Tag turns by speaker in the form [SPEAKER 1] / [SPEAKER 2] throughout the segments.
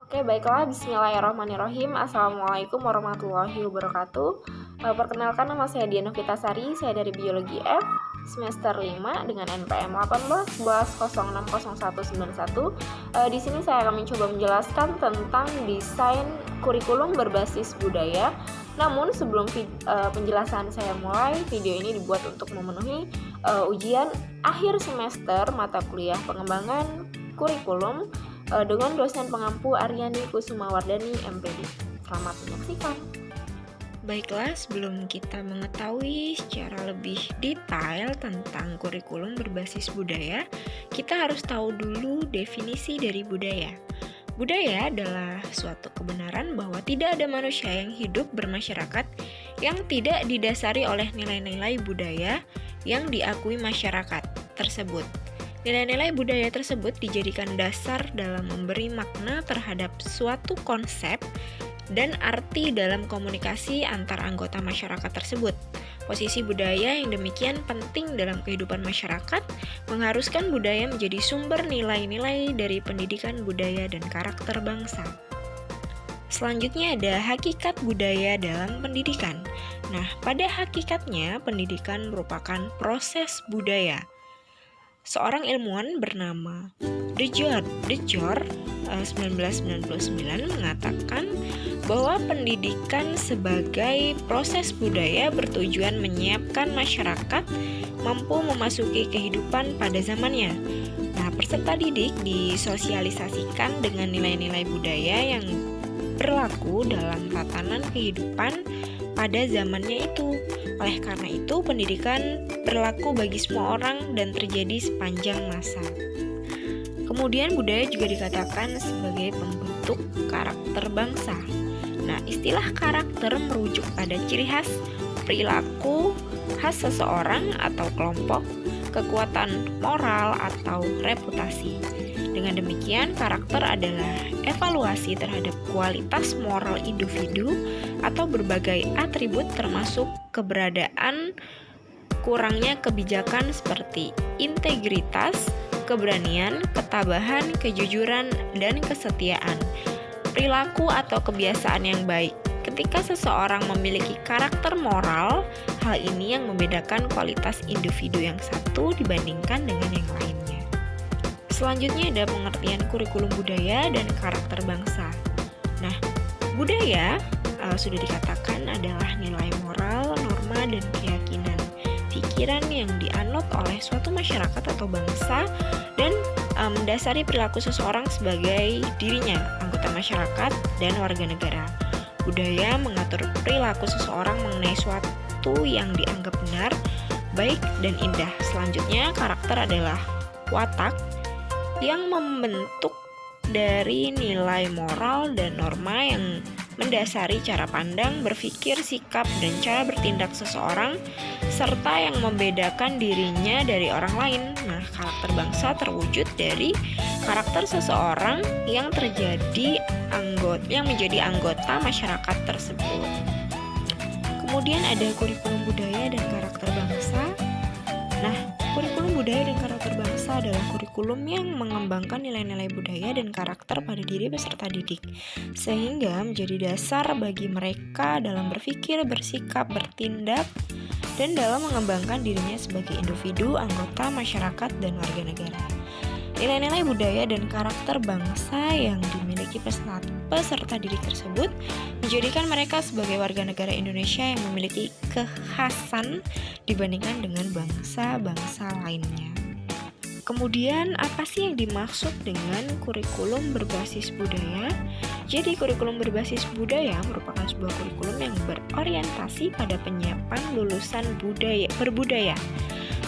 [SPEAKER 1] Oke, baiklah. Bismillahirrahmanirrahim. Assalamualaikum warahmatullahi wabarakatuh. Perkenalkan, nama saya Diana Vitasari. Saya dari Biologi F semester 5 dengan NPM 18 11 06 0191. Di sini saya akan mencoba menjelaskan tentang desain kurikulum berbasis budaya. Namun sebelum penjelasan saya mulai, video ini dibuat untuk memenuhi ujian akhir semester mata kuliah pengembangan kurikulum dengan dosen pengampu Aryani Kusumawardani MPD. Selamat menyaksikan.
[SPEAKER 2] Baiklah, sebelum kita mengetahui secara lebih detail tentang kurikulum berbasis budaya, kita harus tahu dulu definisi dari budaya. Budaya adalah suatu kebenaran bahwa tidak ada manusia yang hidup bermasyarakat yang tidak didasari oleh nilai-nilai budaya yang diakui masyarakat tersebut. Nilai-nilai budaya tersebut dijadikan dasar dalam memberi makna terhadap suatu konsep dan arti dalam komunikasi antar anggota masyarakat tersebut. Posisi budaya yang demikian penting dalam kehidupan masyarakat mengharuskan budaya menjadi sumber nilai-nilai dari pendidikan budaya dan karakter bangsa. Selanjutnya ada hakikat budaya dalam pendidikan. Nah, pada hakikatnya pendidikan merupakan proses budaya. Seorang ilmuwan bernama De Jor 1999 mengatakan bahwa pendidikan sebagai proses budaya bertujuan menyiapkan masyarakat mampu memasuki kehidupan pada zamannya. Nah, peserta didik disosialisasikan dengan nilai-nilai budaya yang berlaku dalam tatanan kehidupan pada zamannya itu. Oleh karena itu, pendidikan berlaku bagi semua orang dan terjadi sepanjang masa. Kemudian budaya juga dikatakan sebagai pembentuk karakter bangsa. Nah, istilah karakter merujuk pada ciri khas, perilaku khas seseorang atau kelompok, kekuatan moral atau reputasi. Dengan demikian, karakter adalah evaluasi terhadap kualitas moral individu atau berbagai atribut termasuk keberadaan kurangnya kebijakan seperti integritas, keberanian, ketabahan, kejujuran, dan kesetiaan, perilaku atau kebiasaan yang baik. Ketika seseorang memiliki karakter moral, hal ini yang membedakan kualitas individu yang satu dibandingkan dengan yang lainnya. Selanjutnya ada pengertian kurikulum budaya dan karakter bangsa. Nah, budaya sudah dikatakan adalah nilai moral, norma, dan keyakinan, pikiran yang dianut oleh suatu masyarakat atau bangsa dan mendasari perilaku seseorang sebagai dirinya, anggota masyarakat, dan warga negara. Budaya mengatur perilaku seseorang mengenai suatu yang dianggap benar, baik, dan indah. Selanjutnya, karakter adalah watak yang membentuk dari nilai moral dan norma yang mendasari cara pandang, berpikir, sikap, dan cara bertindak seseorang, serta yang membedakan dirinya dari orang lain. Nah, karakter bangsa terwujud dari karakter seseorang yang menjadi anggota masyarakat tersebut. Kemudian ada kurikulum budaya dan karakter bangsa. Nah, kurikulum budaya dan karakter bangsa adalah kurikulum yang mengembangkan nilai-nilai budaya dan karakter pada diri peserta didik, sehingga menjadi dasar bagi mereka dalam berpikir, bersikap, bertindak, dan dalam mengembangkan dirinya sebagai individu, anggota masyarakat, dan warga negara. Nilai-nilai budaya dan karakter bangsa yang dimiliki peserta didik tersebut menjadikan mereka sebagai warga negara Indonesia yang memiliki kekhasan dibandingkan dengan bangsa-bangsa lainnya. Kemudian, apa sih yang dimaksud dengan kurikulum berbasis budaya? Jadi, kurikulum berbasis budaya merupakan sebuah kurikulum yang berorientasi pada penyiapan lulusan berbudaya.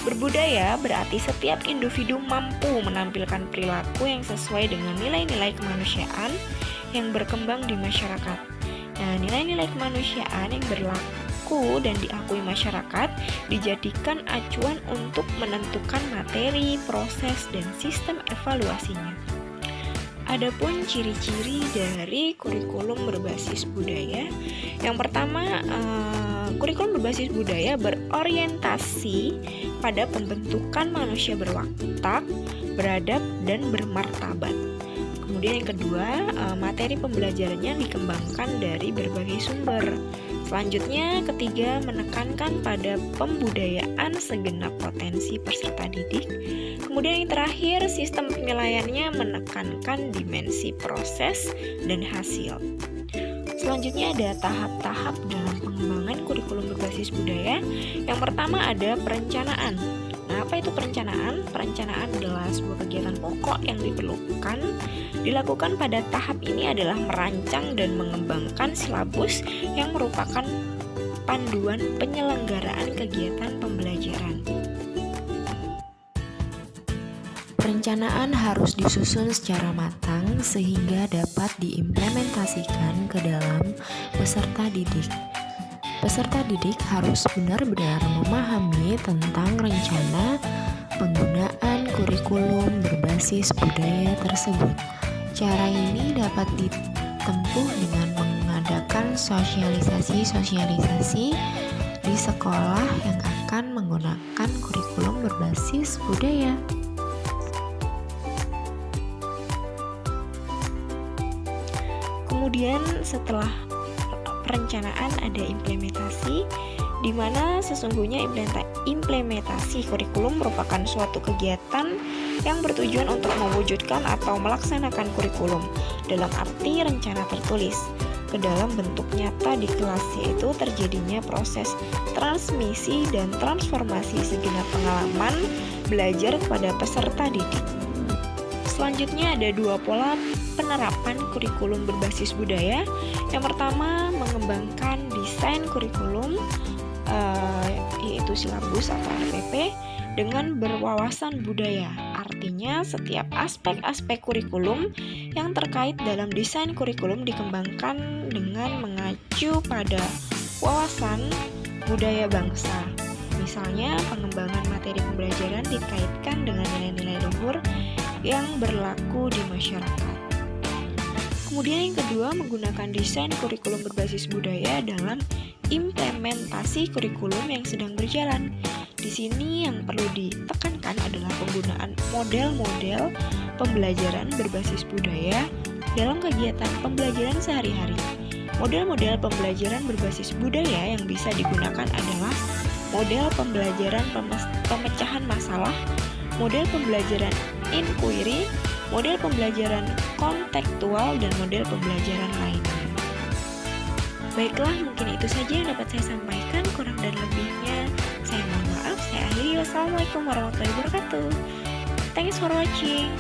[SPEAKER 2] Berbudaya berarti setiap individu mampu menampilkan perilaku yang sesuai dengan nilai-nilai kemanusiaan yang berkembang di masyarakat. Nah, nilai-nilai kemanusiaan yang berlaku dan diakui masyarakat dijadikan acuan untuk menentukan materi, proses, dan sistem evaluasinya. Adapun ciri-ciri dari kurikulum berbasis budaya, yang pertama, kurikulum berbasis budaya berorientasi pada pembentukan manusia berwatak, beradab, dan bermartabat. Kemudian yang kedua, materi pembelajarannya dikembangkan dari berbagai sumber. Selanjutnya, ketiga, menekankan pada pembudayaan segenap potensi peserta didik. Kemudian yang terakhir, sistem penilaiannya menekankan dimensi proses dan hasil. Selanjutnya ada tahap-tahap dalam pengembangan kurikulum berbasis budaya. Yang pertama ada perencanaan. Nah, apa itu perencanaan? Perencanaan adalah sebuah kegiatan pokok yang dilakukan pada tahap ini adalah merancang dan mengembangkan silabus yang merupakan panduan penyelenggaraan kegiatan pembelajaran.
[SPEAKER 3] Perencanaan harus disusun secara matang sehingga dapat diimplementasikan ke dalam peserta didik. Peserta didik harus benar-benar memahami tentang rencana penggunaan kurikulum berbasis budaya tersebut. Cara ini dapat ditempuh dengan mengadakan sosialisasi di sekolah yang akan menggunakan kurikulum berbasis budaya.
[SPEAKER 2] Kemudian setelah perencanaan ada implementasi, di mana sesungguhnya implementasi kurikulum merupakan suatu kegiatan yang bertujuan untuk mewujudkan atau melaksanakan kurikulum dalam arti rencana tertulis ke dalam bentuk nyata di kelas, yaitu terjadinya proses transmisi dan transformasi segenap pengalaman belajar kepada peserta didik. Selanjutnya ada dua pola penerapan kurikulum berbasis budaya. Yang pertama, mengembangkan desain kurikulum yaitu silabus atau RPP dengan berwawasan budaya. Artinya setiap aspek-aspek kurikulum yang terkait dalam desain kurikulum dikembangkan dengan mengacu pada wawasan budaya bangsa. Misalnya, pengembangan materi pembelajaran dikaitkan dengan nilai-nilai luhur yang berlaku di masyarakat. Kemudian yang kedua, menggunakan desain kurikulum berbasis budaya dalam implementasi kurikulum yang sedang berjalan. Di sini yang perlu ditekankan adalah penggunaan model-model pembelajaran berbasis budaya dalam kegiatan pembelajaran sehari-hari. Model-model pembelajaran berbasis budaya yang bisa digunakan adalah model pembelajaran pemecahan masalah, model pembelajaran inquiry, model pembelajaran kontekstual, dan model pembelajaran lainnya. Baiklah, mungkin itu saja yang dapat saya sampaikan. Kurang dan lebihnya saya mohon maaf. Saya akhiri. Wassalamualaikum warahmatullahi wabarakatuh. Thanks for watching.